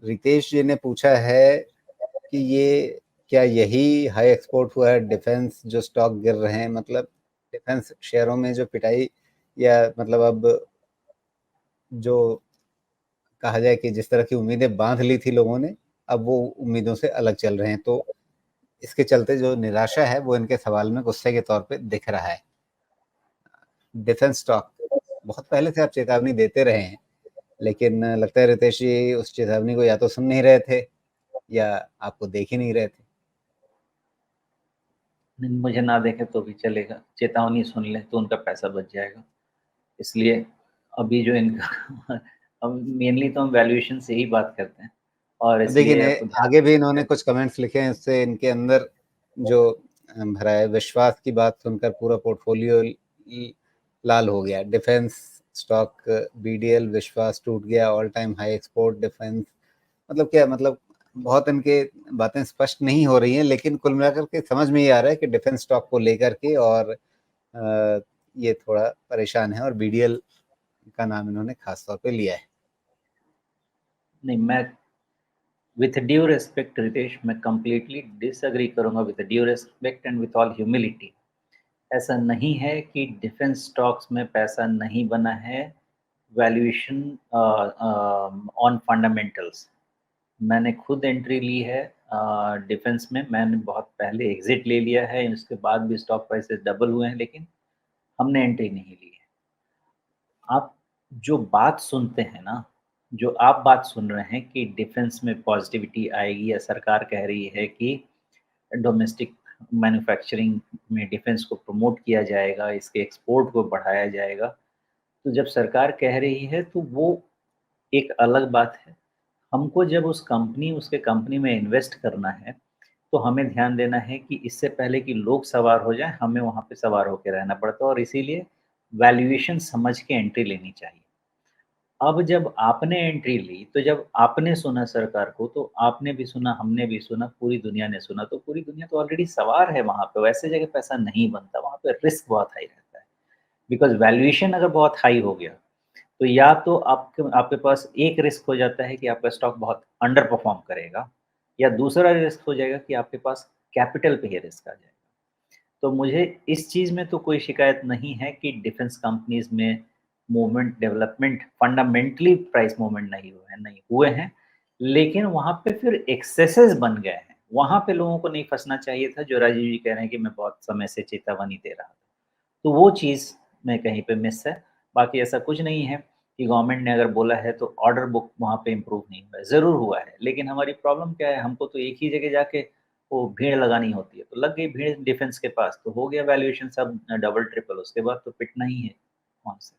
रितेश जी ने पूछा है कि ये क्या यही हाई एक्सपोर्ट हुआ है डिफेंस जो स्टॉक गिर रहे हैं, मतलब डिफेंस शेयरों में जो पिटाई, या मतलब अब जो कहा जाए कि जिस तरह की उम्मीदें बांध ली थी लोगों ने, अब वो उम्मीदों से अलग चल रहे हैं, तो इसके चलते जो निराशा है वो इनके सवाल में गुस्से के तौर पे दिख रहा है। डिफेंस स्टॉक बहुत पहले से आप चेतावनी देते रहे हैं, लेकिन लगता है रितेश जी उस चेतावनी को या तो सुन नहीं रहे थे या आपको देख ही नहीं रहे थे। मुझे ना देखे तो भी चलेगा, चेतावनी सुन ले तो उनका पैसा बच जाएगा। इसलिए अभी जो इनका अब मेनली तो हम वैल्यूएशन से ही बात करते हैं, और देखिए इसलिए आपको ध्यान आगे भी इन्होंने कुछ कमेंट्स लिखे हैं, इससे इनके अंदर जो भरा है विश्वास की बात सुनकर पूरा पोर्टफोलियो लाल हो गया। डिफेंस स्टॉक बीडीएल विश्वास टूट गया, all time high export defence, मतलब क्या मतलब, बहुत इनके बातें स्पष्ट नहीं हो रही हैं, लेकिन कुल मिलाकर के समझ में ये आ रहा है कि डिफेंस स्टॉक को लेकर के और ये थोड़ा परेशान है, और बीडीएल का नाम इन्होंने खास तौर पे लिया है। नहीं, मैं विथ ड्यू रिस्पेक्ट रितेश, मैं कंप्लीटली डिसएग्री करूंगा, with due respect and with all humility. ऐसा नहीं है कि डिफेंस स्टॉक्स में पैसा नहीं बना है। वैल्यूएशन ऑन फंडामेंटल्स, मैंने खुद एंट्री ली है डिफेंस में, मैंने बहुत पहले एग्जिट ले लिया है, उसके बाद भी स्टॉक प्राइसेस डबल हुए हैं, लेकिन हमने एंट्री नहीं ली है। आप जो बात सुनते हैं ना, जो आप बात सुन रहे हैं कि डिफेंस में पॉजिटिविटी आएगी, या सरकार कह रही है कि डोमेस्टिक मैन्युफैक्चरिंग में डिफेंस को प्रमोट किया जाएगा, इसके एक्सपोर्ट को बढ़ाया जाएगा, तो जब सरकार कह रही है तो वो एक अलग बात है। हमको जब उसके कंपनी में इन्वेस्ट करना है, तो हमें ध्यान देना है कि इससे पहले कि लोग सवार हो जाएँ, हमें वहाँ पे सवार होके रहना पड़ता है, और इसीलिए वैल्यूएशन समझ के एंट्री लेनी चाहिए। अब जब आपने एंट्री ली, तो जब आपने सुना सरकार को, तो आपने भी सुना, हमने भी सुना, पूरी दुनिया ने सुना, तो पूरी दुनिया तो ऑलरेडी सवार है वहाँ पे, वैसे जगह पैसा नहीं बनता, वहाँ पे रिस्क बहुत हाई रहता है। बिकॉज़ वैल्यूएशन अगर बहुत हाई हो गया, तो या तो आपके आपके पास एक रिस्क हो जाता है कि आपका स्टॉक बहुत अंडर परफॉर्म करेगा, या दूसरा रिस्क हो जाएगा कि आपके पास कैपिटल पे ही रिस्क आ जाएगा। तो मुझे इस चीज़ में तो कोई शिकायत नहीं है कि डिफेंस कंपनीज़ में movement, development, fundamentally price movement नहीं हुए हैं, लेकिन वहाँ पे फिर एक्सेसेस बन गए हैं। वहाँ पे लोगों को नहीं फँसना चाहिए था, जो राजीव जी कह रहे हैं कि मैं बहुत समय से चेतावनी दे रहा था। तो वो चीज़ में कहीं पे मिस है। बाकी ऐसा कुछ नहीं है कि गवर्नमेंट ने अगर बोला है तो ऑर्डर बुक वहाँ पे इम्प्रूव नहीं हुआ है, ज़रूर हुआ है। लेकिन हमारी प्रॉब्लम क्या है, हमको तो एक ही जगह जाके वो भीड़ लगानी होती है। तो लग गई भीड़ डिफेंस के पास, तो हो गया वैल्यूएशन सब डबल ट्रिपल, उसके बाद तो पिटना ही है वहाँ से।